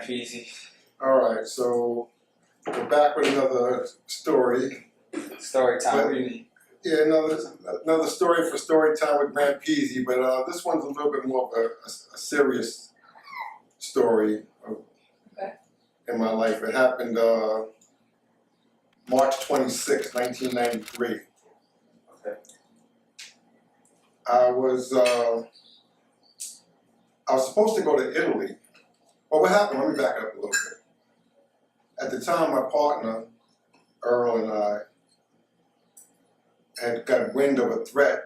Grand-Peezy. Alright, so we're back with another story. Story time, what do you need? Yeah, another story for story time with Grand-Peezy, but this one's a little bit more of a serious story in my life. It happened March 26, 1993. Okay. I was supposed to go to Italy. Well, what happened? Let me back up a little bit. At the time, my partner, Earl, and I had got wind of a threat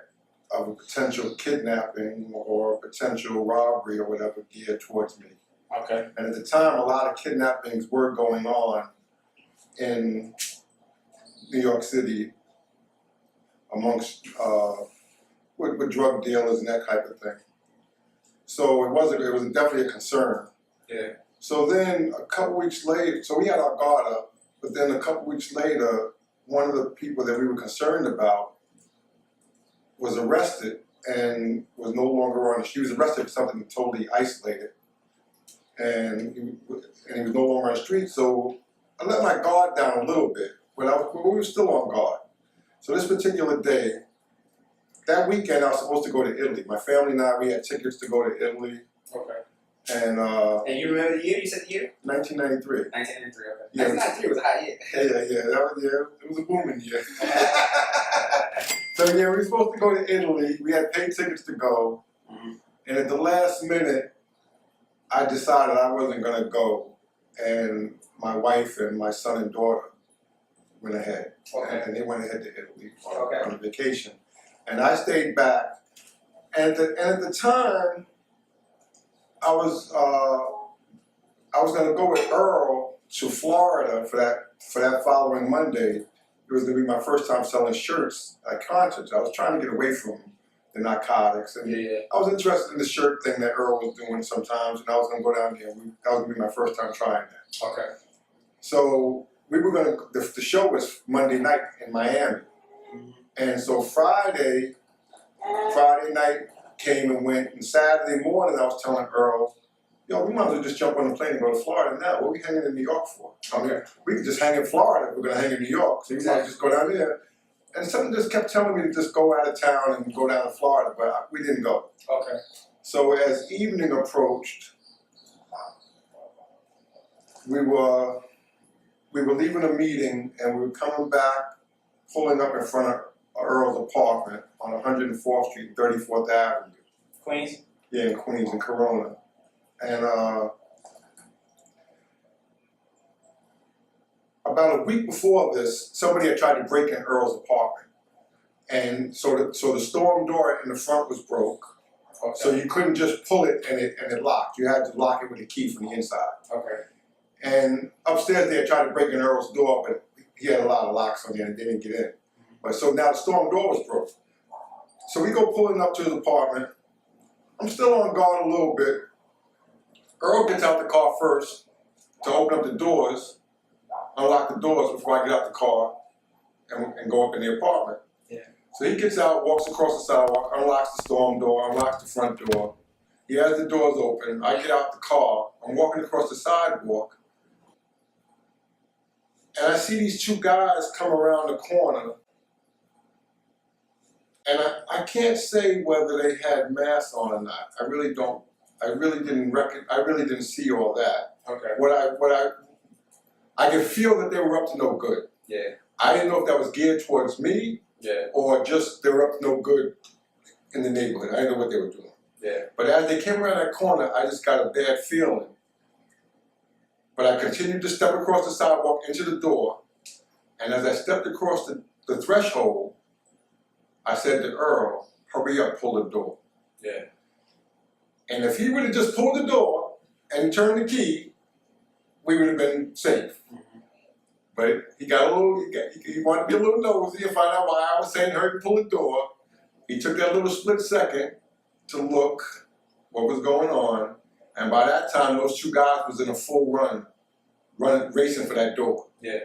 of a potential kidnapping or potential robbery or whatever geared towards me. Okay. And at the time, a lot of kidnappings were going on in New York City amongst with drug dealers and that type of thing. So it was definitely a concern. Yeah. So then a couple weeks later, so we had our guard up, but then a couple weeks later, one of the people that we were concerned about was arrested and was no longer on. She was arrested for something totally isolated, and he was no longer on the street. So I let my guard down a little bit, but we were still on guard. So this particular day, that weekend, I was supposed to go to Italy. My family and I, we had tickets to go to Italy. Okay. And you remember the year? You said the year? 1993. 1993, okay. Yeah. 1993 was a hot year. It was a booming year. So yeah, we were supposed to go to Italy. We had paid tickets to go. Mm-hmm. And at the last minute, I decided I wasn't gonna go. And my wife and my son and daughter went ahead. Okay. And they went ahead to Italy Okay. on vacation. And I stayed back. And at the time, I was gonna go with Earl to Florida for that following Monday. It was gonna be my first time selling shirts at concerts. I was trying to get away from the narcotics, and I was interested in the shirt thing that Earl was doing sometimes, and I was gonna go down there. That was gonna be my first time trying that. Okay. So we were gonna. The show was Monday night in Miami, and so Friday night came and went, and Saturday morning I was telling Earl, yo, we might as well just jump on the plane and go to Florida now. What are we hanging in New York for? I mean, we could just hang in Florida if we're gonna hang in New York. So we might just go down there. And something just kept telling me to just go out of town and go down to Florida, but we didn't go. Okay. So as evening approached, we were leaving a meeting and we were coming back, pulling up in front of Earl's apartment on 104th Street, 34th Avenue. Queens? Yeah, in Queens, in Corona. And about a week before this, somebody had tried to break in Earl's apartment. And so the storm door in the front was broke. Okay. So you couldn't just pull it and it locked. You had to lock it with a key from the inside. Okay. And upstairs they had tried to break in Earl's door, but he had a lot of locks on there and they didn't get in. But so now the storm door was broke. So we go pulling up to his apartment. I'm still on guard a little bit. Earl gets out the car first to open up the doors, unlock the doors before I get out the car and go up in the apartment. Yeah. So he gets out, walks across the sidewalk, unlocks the storm door, unlocks the front door. He has the doors open. I get out the car. I'm walking across the sidewalk. And I see these two guys come around the corner. And I can't say whether they had masks on or not. I really don't. I really didn't see all that. Okay. I could feel that they were up to no good. Yeah. I didn't know if that was geared towards me. Yeah. Or just they were up to no good in the neighborhood. I didn't know what they were doing. Yeah. But as they came around that corner, I just got a bad feeling. But I continued to step across the sidewalk into the door. And as I stepped across the threshold, I said to Earl, hurry up, pull the door. Yeah. And if he would have just pulled the door and turned the key, we would have been safe. Mm-hmm. But he wanted to be a little nosy and find out why I was saying hurry and pull the door. He took that little split second to look what was going on. And by that time, those two guys was in a full run racing for that door. Yeah.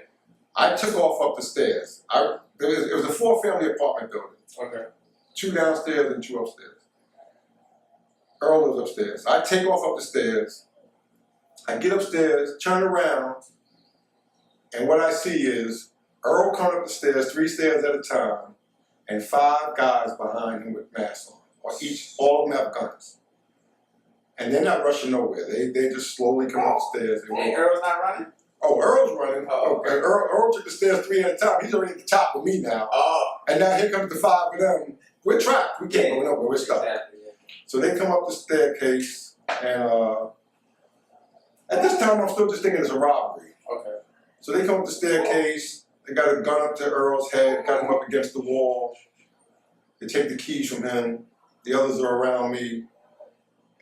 I took off up the stairs. It was a 4-family apartment building. Okay. 2 downstairs and 2 upstairs. Earl lives upstairs. I take off up the stairs. I get upstairs, turn around, and what I see is Earl coming up the stairs, 3 stairs at a time, and 5 guys behind him with masks on. All of them have guns. And they're not rushing nowhere. They just slowly come upstairs. And Earl's not running? Oh, Earl's running. Oh, okay. Earl took the stairs 3 at a time. He's already at the top with me now. Oh. And now here comes the 5 of them. We're trapped. We can't go nowhere. We're stuck. Exactly, yeah. So they come up the staircase, and at this time I'm still just thinking it's a robbery. Okay. So they come up the staircase. They got a gun up to Earl's head, got him up against the wall. They take the keys from him. The others are around me.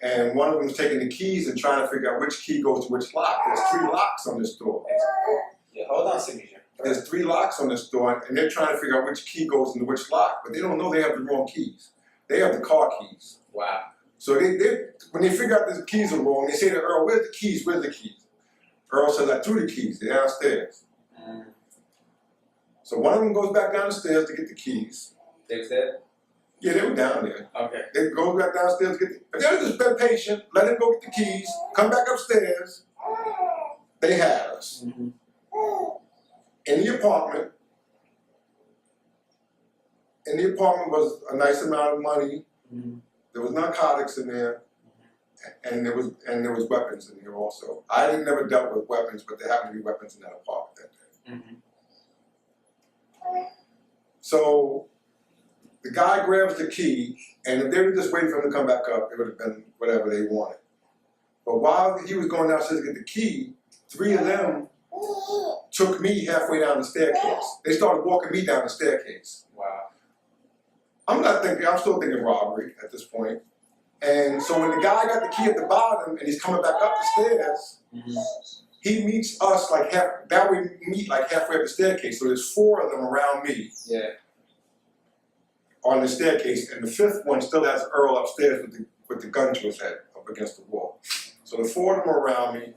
And one of them's taking the keys and trying to figure out which key goes to which lock. There's 3 locks on this door. Yeah, hold on, Signature. There's 3 locks on this door, and they're trying to figure out which key goes into which lock, but they don't know they have the wrong keys. They have the car keys. Wow. So when they figure out the keys are wrong, they say to Earl, "Where's the keys? Where's the keys?" Earl says, "I threw the keys. They're downstairs." So one of them goes back down the stairs to get the keys. They was there? Yeah, they were down there. Okay. They go back downstairs to get the, if they'd just been patient, let him go get the keys, come back upstairs, they had us. In the apartment was a nice amount of money. There was narcotics in there, and there was weapons in there also. I didn't never dealt with weapons, but there happened to be weapons in that apartment that day. So the guy grabs the key, and if they were just waiting for him to come back up, it would have been whatever they wanted. But while he was going downstairs to get the key, 3 of them took me halfway down the staircase. They started walking me down the staircase. Wow. I'm still thinking robbery at this point. And so when the guy got the key at the bottom and he's coming back up the stairs, he meets us we meet like halfway up the staircase. So there's 4 of them around me. Yeah. On the staircase, and the 5th one still has Earl upstairs with the gun to his head up against the wall. So the 4 of them are around me.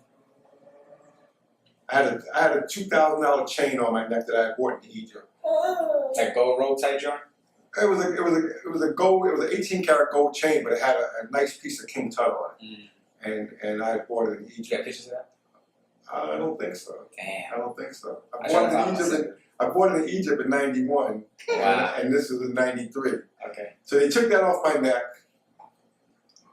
I had a $2,000 chain on my neck that I had bought in Egypt. Like gold rope type joint? It was an 18-karat gold chain, but it had a nice piece of King Tut on it. And I bought it in Egypt. You got pictures of that? I don't think so. Damn. I don't think so. I bought it in Egypt in '91, and this is in '93. Okay. So they took that off my neck.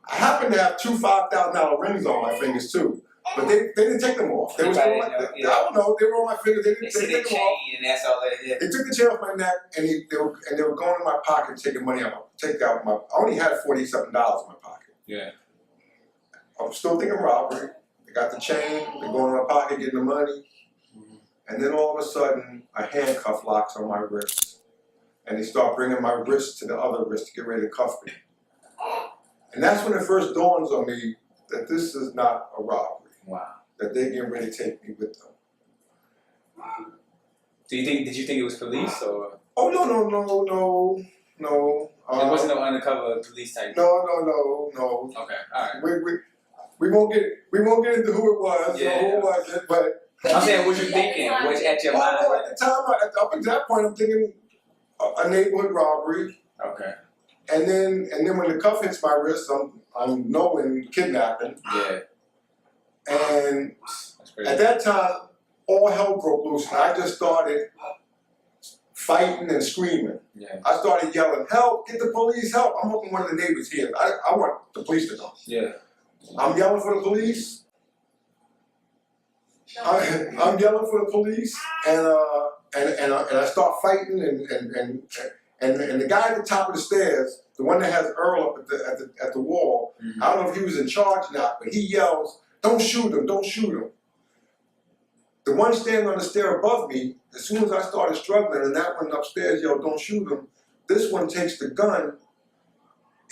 I happen to have 2 $5,000 rings on my fingers too, but they didn't take them off. They were still I don't know. They were on my fingers. They didn't take them off. And that's all that is. They took the chain off my neck, and they were going in my pocket, taking money out. I only had $47 in my pocket. Yeah. I'm still thinking robbery. They got the chain. They're going in my pocket, getting the money. And then all of a sudden, a handcuff locks on my wrist. And they start bringing my wrist to the other wrist to get ready to cuff me. And that's when it first dawns on me that this is not a robbery. Wow. That they're getting ready to take me with them. Did you think it was police or? Oh, no. There wasn't no undercover police type? No. Okay, alright. We won't get into who it was or who it wasn't, but I'm saying, what you thinking? What's at your mind? At the time, up until that point, I'm thinking a neighborhood robbery. Okay. And then when the cuff hits my wrist, I'm knowing kidnapping. Yeah. And at that time, all hell broke loose, and I just started fighting and screaming. Yeah. I started yelling, "Help! Get the police! Help! I'm hoping one of the neighbors here. I want the police to come." Yeah. I'm yelling for the police. I'm yelling for the police, and I start fighting, and the guy at the top of the stairs, the one that has Earl up at the wall, I don't know if he was in charge or not, but he yells, "Don't shoot him! Don't shoot him!" The one standing on the stair above me, as soon as I started struggling, and that one upstairs yelled, "Don't shoot him," this one takes the gun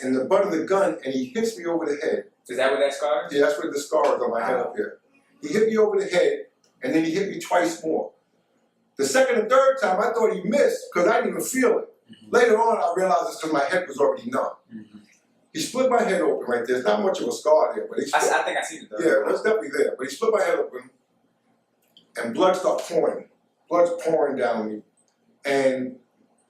and the butt of the gun, and he hits me over the head. Is that what that scar is? Yeah, that's where the scar is on my head up here. He hit me over the head, and then he hit me twice more. The second and third time, I thought he missed because I didn't even feel it. Later on, I realized it's because my head was already numb. He split my head open right there. There's not much of a scar there, but he split. I think I seen it though. Yeah, it's definitely there. But he split my head open, and blood started pouring. Blood's pouring down me. And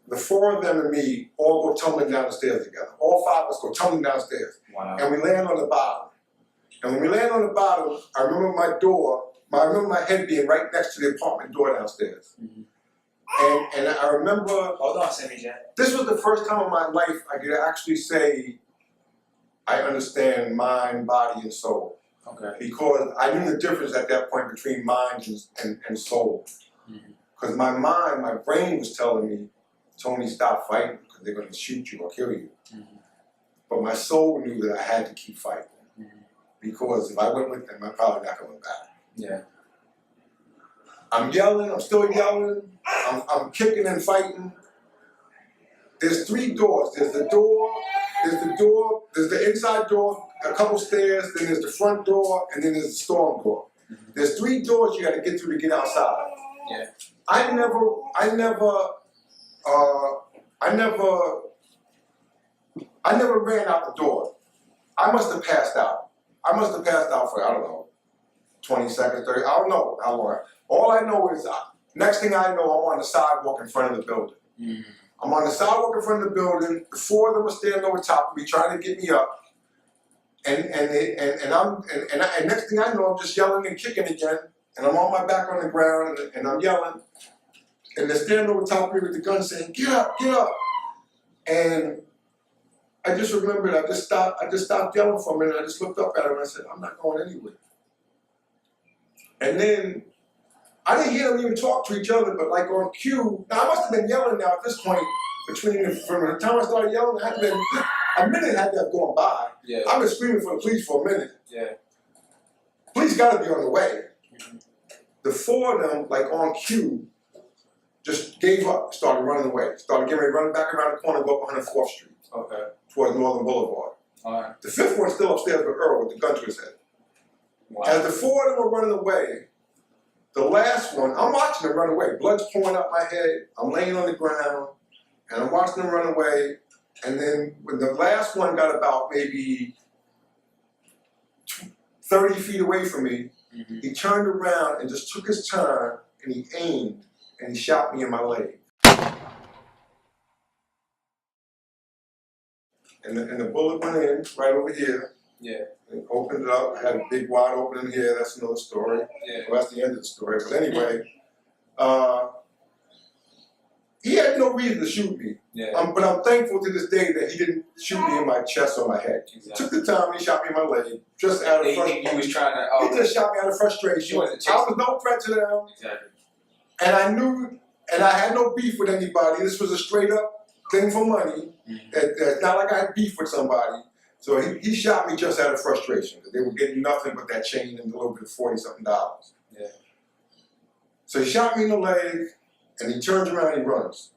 the 4 of them and me all go tumbling down the stairs together. All 5 of us go tumbling downstairs. Wow. And we land on the bottom. And when we landed on the bottom, I remember I remember my head being right next to the apartment door downstairs. And I remember. Hold on, Sammy J. This was the first time in my life I could actually say I understand mind, body, and soul. Okay. Because I knew the difference at that point between mind and soul. Because my mind, my brain was telling me, Tony, stop fighting because they're going to shoot you or kill you. But my soul knew that I had to keep fighting. Because if I went with them, I'm probably not coming back. Yeah. I'm yelling, I'm still yelling, I'm kicking and fighting. There's 3 doors. There's the inside door, a couple stairs, then there's the front door, and then there's the storm door. There's 3 doors you gotta get through to get outside. Yeah. I never ran out the door. I must have passed out. I must have passed out for, I don't know, 20 seconds, 30, I don't know how long. All I know is, next thing I know, I'm on the sidewalk in front of the building. I'm on the sidewalk in front of the building, the 4 of them are standing over top of me trying to get me up. And next thing I know, I'm just yelling and kicking again, and I'm on my back on the ground and I'm yelling. And they're standing over top of me with the gun saying, get up, get up. And I just remembered, I just stopped yelling for a minute, I just looked up at him and I said, I'm not going anywhere. And then, I didn't hear them even talk to each other, but like on cue, now I must have been yelling now at this point, from the time I started yelling, a minute had to have gone by. Yeah. I've been screaming for the police for a minute. Yeah. Police gotta be on the way. The 4 of them, like on cue, just gave up, started running away. Started getting ready to run back around the corner and go up 104th Street. Okay. Towards Northern Boulevard. Alright. The 5th one's still upstairs with Earl with the gun to his head. Wow. As the 4 of them were running away, the last one, I'm watching them run away. Blood's pouring out my head. I'm laying on the ground, and I'm watching them run away. And then when the last one got about maybe 30 feet away from me, he turned around and just took his time, and he aimed, and he shot me in my leg. And the bullet went in right over here. Yeah. And opened it up. I had a big wide opening here. That's another story. Yeah. Well, that's the end of the story. But anyway, he had no reason to shoot me. Yeah. But I'm thankful to this day that he didn't shoot me in my chest or my head. Exactly. He took the time and he shot me in my leg. Just out of frustration. He was trying to. He just shot me out of frustration. I was no threat to them. Exactly. And I knew, and I had no beef with anybody. This was a straight up thing for money. It's not like I had beef with somebody. So he shot me just out of frustration because they were getting nothing but that chain and a little bit of $40-something. Yeah. So he shot me in the leg, and he turns around and he runs.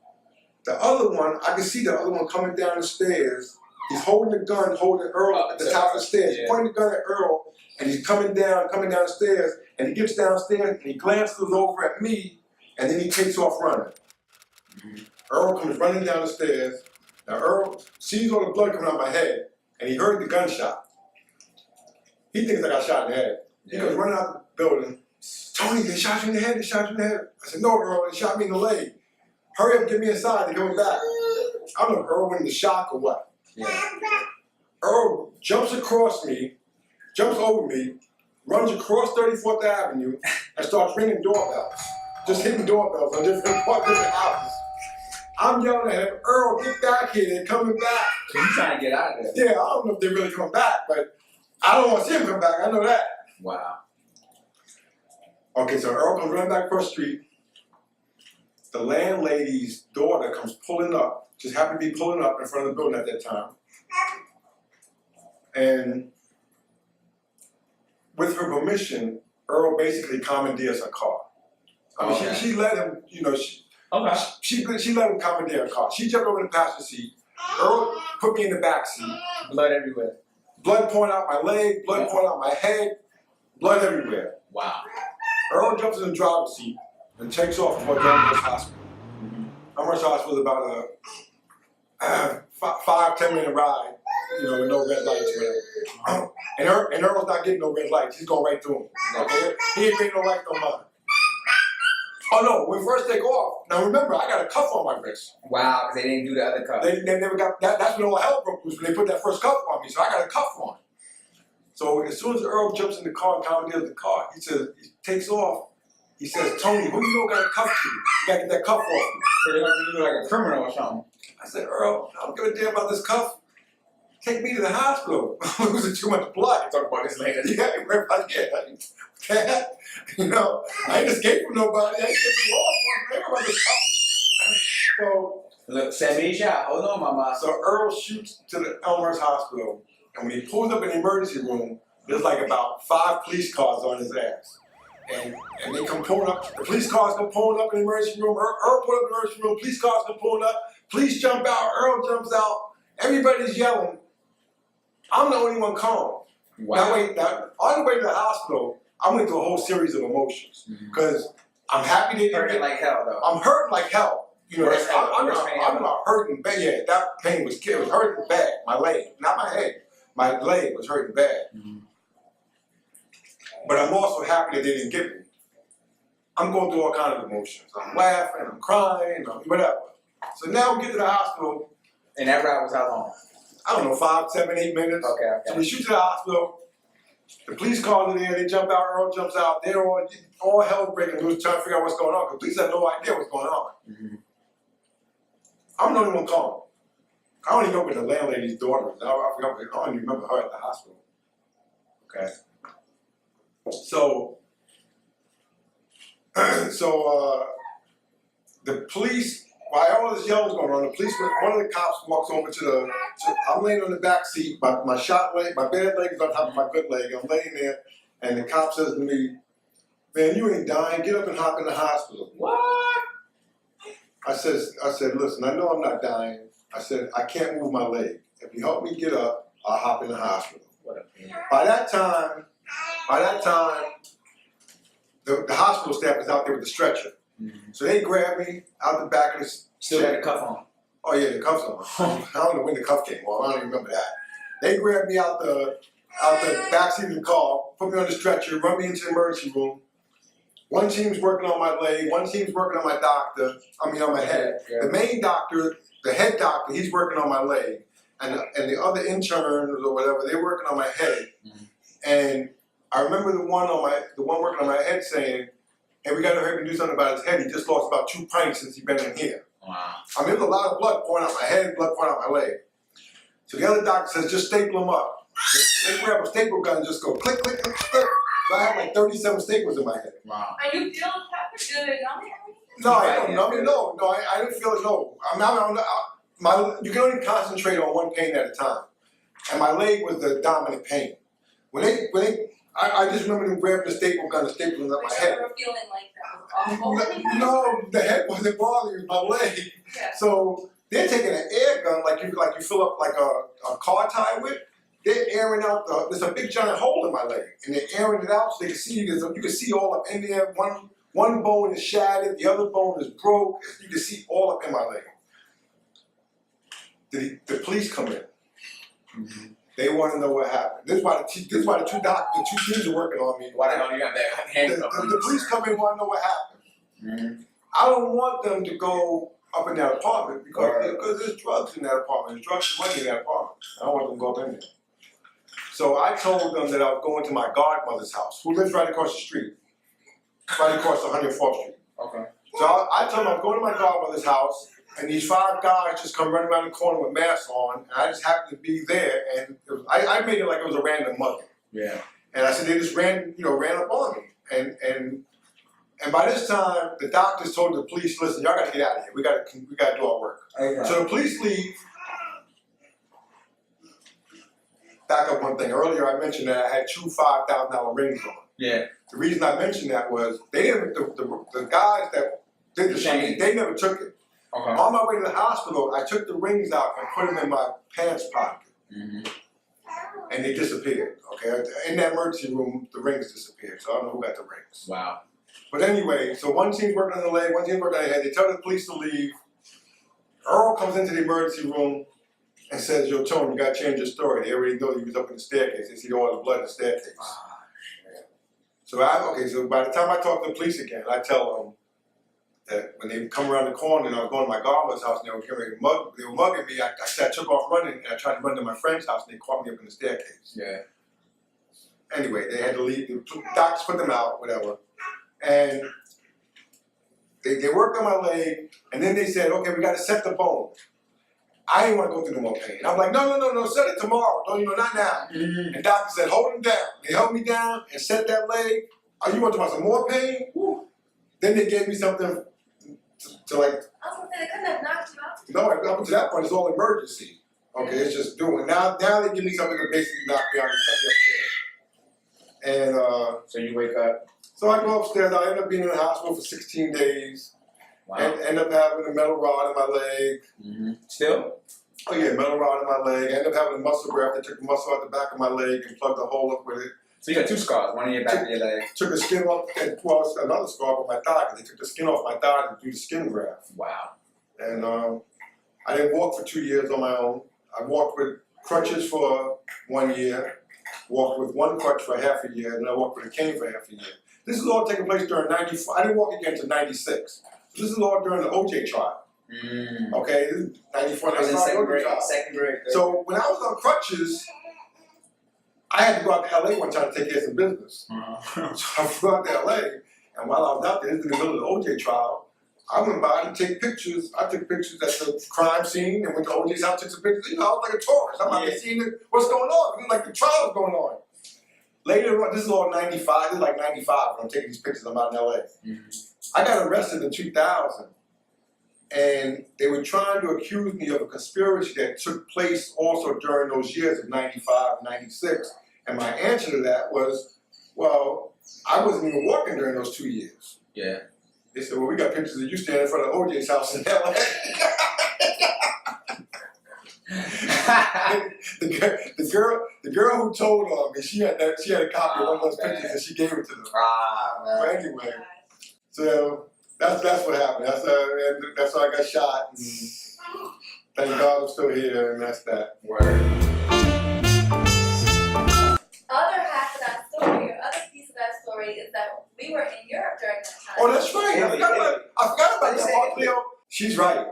The other one, I can see the other one coming down the stairs. He's holding the gun, holding Earl at the top of the stairs. He's pointing the gun at Earl, and he's coming down the stairs, and he gets downstairs, and he glances over at me, and then he takes off running. Earl comes running down the stairs. Now Earl sees all the blood coming out of my head, and he heard the gunshot. He thinks I got shot in the head. He goes running out the building. Tony, they shot you in the head, they shot you in the head. I said, no, Earl, they shot me in the leg. Hurry up, get me inside, they're coming back. I don't know if Earl went into shock or what. Yeah. Earl jumps across me, jumps over me, runs across 34th Avenue, and starts ringing doorbells. Just hitting doorbells on different houses. I'm yelling at him, Earl, get back here, they're coming back. So you trying to get out of there? Yeah, I don't know if they're really coming back, but I don't want to see him come back, I know that. Wow. Okay, so Earl comes running back across the street. The landlady's daughter comes pulling up, just happened to be pulling up in front of the building at that time. And with her permission, Earl basically commandeers her car. I mean, she let him, you know, she let him commandeer her car. She jumped over the passenger seat. Earl put me in the back seat. Blood everywhere. Blood pouring out my leg, blood pouring out my head, blood everywhere. Wow. Earl jumps in the driver's seat and takes off toward Elmhurst Hospital. Elmhurst Hospital is about a 5-10 minute ride, you know, with no red lights or whatever. And Earl's not getting no red lights. He's going right through them. Okay? He ain't getting no lights no more. Oh no, when we first take off, now remember, I got a cuff on my wrist. Wow, because they didn't do the other cuff. They never got, that's when all hell broke loose, when they put that first cuff on me, so I got a cuff on. So as soon as Earl jumps in the car and commandeers the car, he says, he takes off. He says, Tony, who you know got a cuff to you? You gotta get that cuff off me. So they're gonna think you like a criminal or something. I said, Earl, I don't give a damn about this cuff. Take me to the hospital. I'm losing too much blood. Talk about this later. Yeah, you know, I ain't escaped from nobody. I ain't escaped from law enforcement. Everybody's so, Look, send me a shot. Hold on, mama. so Earl shoots to the Elmhurst Hospital, and when he pulls up in the emergency room, there's like about 5 police cars on his ass. And they come pulling up, the police cars come pulling up in the emergency room, Earl pulled up in the emergency room, police cars come pulling up, police jump out, Earl jumps out, everybody's yelling. I'm the only one calm. Wow. Now, on the way to the hospital, I went through a whole series of emotions. Because I'm happy they didn't Hurting like hell, though. I'm hurting like hell. You know, Worst pain, I'm worst pain ever. not hurting bad. Yeah, that pain was hurting bad. My leg, not my head. My leg was hurting bad. But I'm also happy that they didn't get me. I'm going through all kinds of emotions. I'm laughing, I'm crying, whatever. So now we get to the hospital. And that ride was how long? I don't know, 5, 7, 8 minutes. Okay. So we shoot to the hospital. The police cars are there. They jump out. Earl jumps out. They're all hell breaking loose, trying to figure out what's going on. Because police have no idea what's going on. I'm the only one calm. I don't even know where the landlady's daughter is. I forgot. I don't even remember her at the hospital. Okay. So the police, while all this yelling was going on, the policeman, one of the cops walks over to I'm laying on the back seat, my shot leg, my bad leg is on top of my good leg. I'm laying there, and the cop says to me, man, you ain't dying, get up and hop in the hospital. What? I said, listen, I know I'm not dying. I said, I can't move my leg. If you help me get up, I'll hop in the hospital. What a pain. By that time, the hospital staff is out there with the stretcher. So they grab me out the back of the Still got the cuff on. Oh yeah, the cuff's on. I don't know when the cuff came on. I don't even remember that. They grabbed me out the backseat of the car, put me on the stretcher, run me into the emergency room. One team's working on my leg, one team's working on on my head. Yeah. The main doctor, the head doctor, he's working on my leg. And the other interns or whatever, they're working on my head. And I remember the one working on my head saying, hey, we gotta hurry and do something about his head. He just lost about 2 pints since he's been in here. Wow. I mean, there's a lot of blood pouring out my head, blood pouring out my leg. So the other doctor says, just staple him up. They grab a staple gun and just go click, click, click, click. So I had like 37 staples in my head. Wow. Are you feeling pepper? Did it numb it? No, I don't know. I didn't feel it. No, you can only concentrate on one pain at a time. And my leg was the dominant pain. I just remember them grabbing the staple gun and stapling up my head. You were feeling like that was awful? No, the head wasn't bothering me, my leg. Yeah. So they're taking an air gun like you fill up like a car tire with. They're airing out there's a big giant hole in my leg, and they're airing it out so they can see you can see all up in there. One bone is shattered, the other bone is broke. You can see all up in my leg. The police come in. They want to know what happened. This is why the two teams are working on me. Why the hell you got that handcuff? The police come in and want to know what happened. I don't want them to go up in that apartment because there's drugs in that apartment. There's drugs and money in that apartment. I don't want them to go up in there. So I told them that I was going to my godmother's house, who lives right across the street, right across 104th Street. Okay. So I told them I was going to my godmother's house, and these 5 guys just come running around the corner with masks on, and I just happened to be there, and I made it like it was a random mugging. Yeah. And I said they just ran up on me, and by this time the doctors told the police, listen, y'all got to get out of here. We got to do our work. Okay. So the police leave. Back up one thing. Earlier I mentioned that I had 2 $5,000 rings on. Yeah. The reason I mentioned that was the guys that did the shooting, they never took it. Okay. On my way to the hospital, I took the rings out and put them in my pants pocket. And they disappeared. Okay. In that emergency room, the rings disappeared. So I don't know who got the rings. Wow. But anyway, so one team's working on the leg, one team's working on the head. They tell the police to leave. Earl comes into the emergency room and says, yo, Tony, you gotta change your story. They already know you was up in the staircase. They see all the blood in the staircase. So by the time I talk to the police again, I tell them that when they come around the corner and I was going to my godmother's house and they were mugging me, I took off running and I tried to run to my friend's house and they caught me up in the staircase. Yeah. anyway, they had to leave. The doctors put them out, whatever. And they worked on my leg, and then they said, okay, we got to set the bone. I didn't want to go through no more pain. I'm like, no, set it tomorrow. No, not now. Mm-hmm. And doctor said, hold him down. They held me down and set that leg. Oh, you want to talk about some more pain? Woo. Then they gave me something to like. I was gonna say they couldn't have knocked you out. No, up to that point, it's all emergency. Okay, it's just doing. Now they give me something to basically knock me out and send me upstairs. And So you wake up. so I go upstairs. I end up being in the hospital for 16 days. Wow. And end up having a metal rod in my leg. Mm-hmm. Still? Oh yeah, metal rod in my leg. I end up having a muscle graft. They took the muscle out the back of my leg and plugged a hole up with it. So you got 2 scars, one in your back of your leg. Took the skin off, and well, it's another scar on my thigh. They took the skin off my thigh to do the skin graft. Wow. And I didn't walk for 2 years on my own. I walked with crutches for 1 year. Walked with one crutch for half a year, and I walked with a cane for half a year. This is all taking place during '94. I didn't walk again until '96. So this is all during the OJ trial. Mm. Okay, this is '94. I was in second grade. Second grade. So when I was on crutches, I had to go out to LA one time to take care of some business. Uh-huh. So I flew out to LA, and while I was out there, in the middle of the OJ trial, I went by to take pictures. I took pictures at the crime scene and went to OJ's house, took some pictures. You know, I was like a tourist. I'm out there seeing what's going on. It was like the trial was going on. Later on, this is all '95. This is like '95 when I'm taking these pictures. I'm out in LA. Mm-hmm. I got arrested in 2000, and they were trying to accuse me of a conspiracy that took place also during those years of '95, '96. And my answer to that was, well, I wasn't even working during those 2 years. Yeah. They said, well, we got pictures of you standing in front of OJ's house in LA. the girl who told on me, she had a copy of one of those pictures and she gave it to them. But anyway, so that's what happened. That's why I got shot. And thank God I'm still here, and that's that. Word. Other half of that story, or other piece of that story, is that we were in Europe during that time. Oh, that's right. I forgot about that part, Cleo. She's right.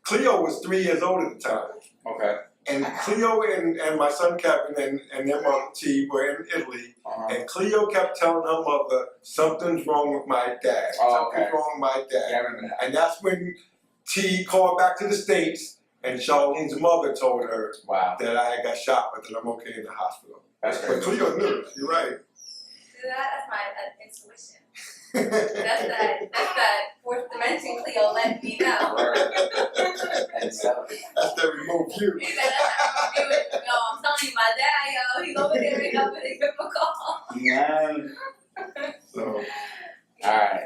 Cleo was 3 years old at the time. Okay. And Cleo and my son Kevin and their mother T were in Italy. Uh-huh. And Cleo kept telling her mother, something's wrong with my dad. Oh, Something's wrong with my dad. Yeah, I remember that. And that's when T called back to the States and Charlene's mother told her Wow. that I had got shot, but that I'm okay in the hospital. That's But crazy. Cleo knew. You're right. See that's my intuition. That's that fourth dimension Cleo let me know. Word. And so. That's that remote view. He said that's how I do it. Yo, I'm telling you, my dad, yo, he's over there, he's over there, give him a call. Yeah. So. Alright.